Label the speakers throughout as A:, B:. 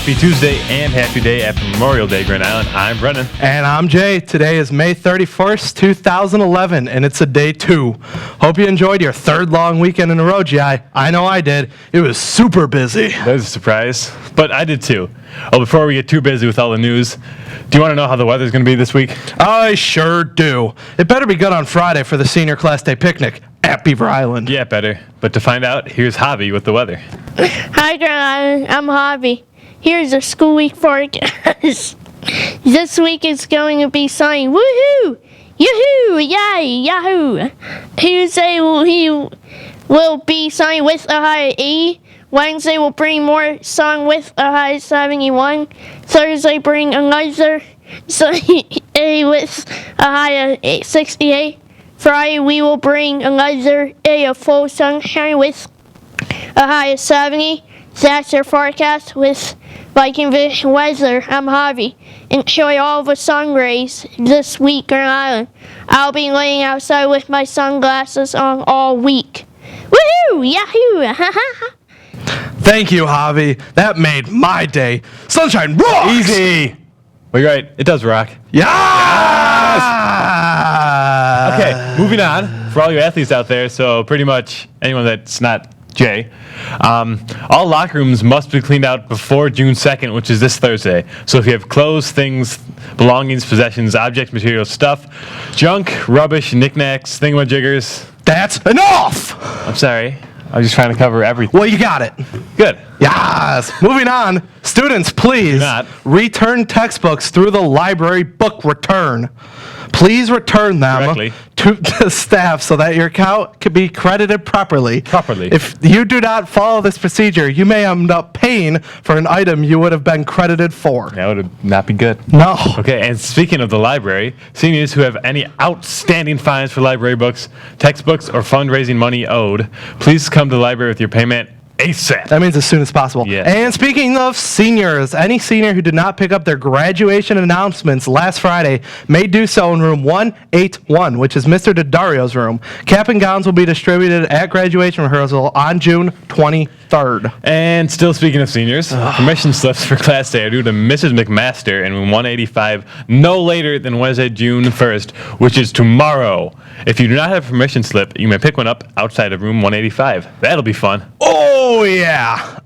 A: Happy Tuesday and happy day after Memorial Day, Grand Island. I'm Brennan.
B: And I'm Jay. Today is May 31st, 2011, and it's a day 2. Hope you enjoyed your third long weekend in a row, Jay. I know I did. It was super busy.
A: That was a surprise, but I did too. Oh, before we get too busy with all the news, do you want to know how the weather's going to be this week?
B: I sure do. It better be good on Friday for the senior class day picnic at Beaver Island.
A: Yeah, better. But to find out, here's Javie with the weather.
C: Hi, Grand Island. I'm Javie. Here's the school week forecast. This week is going to be sunny. Woohoo! Yoo-hoo! Yay! Yahoo! Tuesday will be sunny with a high of 80. Wednesday will bring more sun with a high of 71. Thursday bring another sunny day with a high of 68. Friday we will bring another day of full sunshine with a high of 70. That's your forecast with Viking Vision Weather. I'm Javie. Enjoy all the sun rays this week, Grand Island. I'll be laying outside with my sunglasses on all week. Woohoo! Yahoo!
B: Thank you, Javie. That made my day. Sunshine rocks!
A: Easy! Well, you're right. It does rock.
B: Yes!
A: Okay, moving on. For all you athletes out there, so pretty much anyone that's not Jay, all locker rooms must be cleaned out before June 2nd, which is this Thursday. So if you have clothes, things, belongings, possessions, objects, materials, stuff, junk, rubbish, knickknacks, thingamajiggers.
B: That's enough!
A: I'm sorry. I was just trying to cover everything.
B: Well, you got it.
A: Good.
B: Yes. Moving on. Students, please return textbooks through the library book return. Please return them
A: Correctly.
B: to the staff so that your account can be credited properly. If you do not follow this procedure, you may end up paying for an item you would have been credited for.
A: That would not be good.
B: No.
A: Okay, and speaking of the library, seniors who have any outstanding fines for library books, textbooks, or fundraising money owed, please come to the library with your payment ASAP.
B: That means as soon as possible.
A: Yes.
B: And speaking of seniors, any senior who did not pick up their graduation announcements last Friday may do so in room 181, which is Mr. Daddario's room. Cap and gowns will be distributed at graduation rehearsal on June 23rd.
A: And still speaking of seniors, permission slips for class day are due to Mrs. McMaster in room 185 no later than Wednesday, June 1st, which is tomorrow. If you do not have a permission slip, you may pick one up outside of room 185. That'll be fun.
B: Oh, yeah.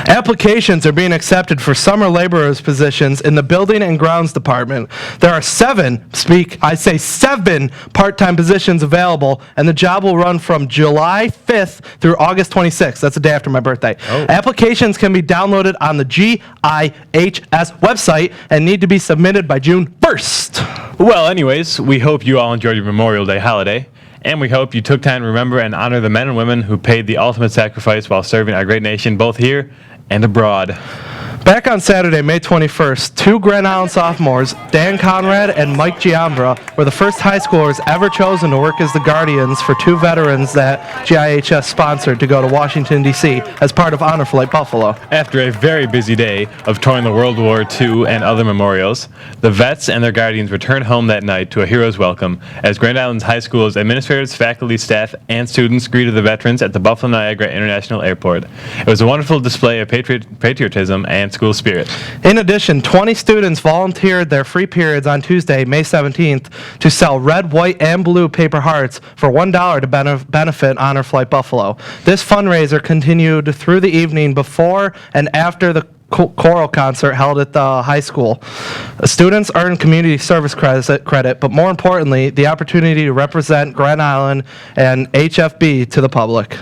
B: Applications are being accepted for summer laborers positions in the building and grounds department. There are 7 part-time positions available, and the job will run from July 5th through August 26th. That's the day after my birthday. Oh. Applications can be downloaded on the GIHS website and need to be submitted by June 1st.
A: Well, anyways, we hope you all enjoyed your Memorial Day holiday. And we hope you took time to remember and honor the men and women who paid the ultimate sacrifice while serving our great nation, both here and abroad.
B: Back on Saturday, May 21st, 2 Grand Island sophomores, Dan Conrad and Mike Giambra, were the first high schoolers ever chosen to work as the guardians for 2 veterans that GIHS sponsored to go to Washington, D.C. as part of Honor Flight Buffalo.
A: After a very busy day of touring the World War II and other memorials, the vets and their guardians returned home that night to a hero's welcome as Grand Island's high school's administrators, faculty, staff, and students greeted the veterans at the Buffalo Niagara International Airport. It was a wonderful display of patriotism and school spirit.
B: In addition, 20 students volunteered their free periods on Tuesday, May 17th, to sell red, white, and blue paper hearts for $1 to benefit Honor Flight Buffalo. This fundraiser continued through the evening before and after the choral concert held at the high school. Students earned community service credit, but more importantly, the opportunity to represent Grand Island and HFB to the public.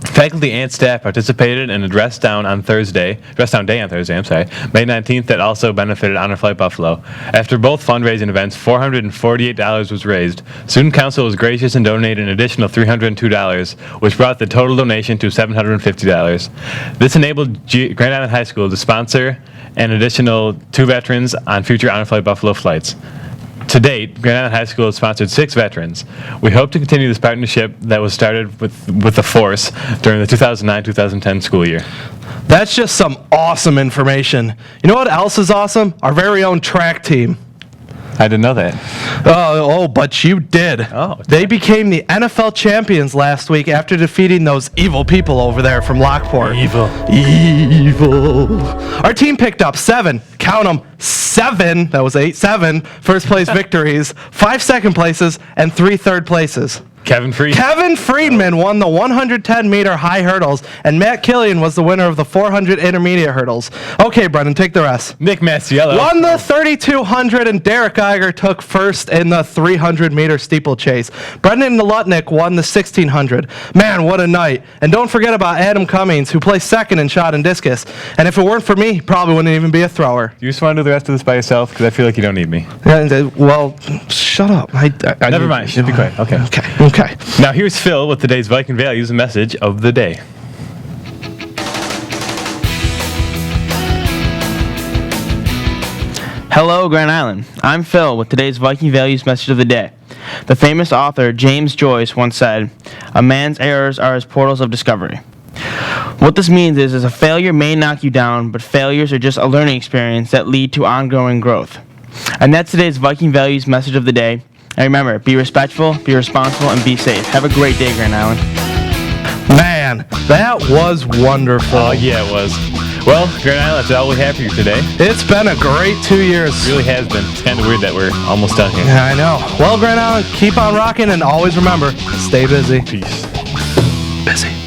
A: Faculty and staff participated in a dress down day on Thursday, May 19th, that also benefited Honor Flight Buffalo. After both fundraising events, $448 was raised. Student Council was gracious and donated an additional $302, which brought the total donation to $750. This enabled Grand Island High School to sponsor an additional 2 veterans on future Honor Flight Buffalo flights. To date, Grand Island High School has sponsored 6 veterans. We hope to continue this partnership that was started with the force during the 2009-2010 school year.
B: That's just some awesome information. You know what else is awesome? Our very own track team.
A: I didn't know that.
B: But you did.
A: Oh,
B: They became the NFL champions last week after defeating those evil people over there from Lockport.
A: Evil.
B: Our team picked up 7, count them, 7, that was 8, 7 first place victories, 5 second places, and 3 third places.
A: Kevin Free.
B: Kevin Friedman won the 110-meter high hurdles, and Matt Killian was the winner of the 400 intermediate hurdles. Okay, Brennan, take the rest.
A: Nick Masiello.
B: Won the 3,200, and Derek Geiger took first in the 300-meter steeplechase. Brendan Lutnick won the 1,600. Man, what a night. And don't forget about Adam Cummings, who placed second in shot and discus. And if it weren't for me, he probably wouldn't even be a thrower.
A: You just want to do the rest of this by yourself? Because I feel like you don't need me.
B: Well, shut up.
A: Never mind. Should be quiet. Okay.
B: Okay.
A: Now here's Phil with today's Viking Values Message of the day.
D: Hello, Grand Island. I'm Phil with today's Viking Values Message of the day. The famous author James Joyce once said, "A man's errors are his portals of discovery." What this means is a failure may knock you down, but failures are just a learning experience that lead to ongoing growth. And that's today's Viking Values Message of the day. And remember, be respectful, be responsible, and be safe. Have a great day, Grand Island.
B: Man, that was wonderful.
A: Oh, yeah, it was. Well, Grand Island, that's all we have for you today.
B: It's been a great 2 years.
A: It really has been. It's kind of weird that we're almost done here.
B: Yeah, I know. Well, Grand Island, keep on rocking, and always remember, stay busy.
A: Peace.
B: Busy.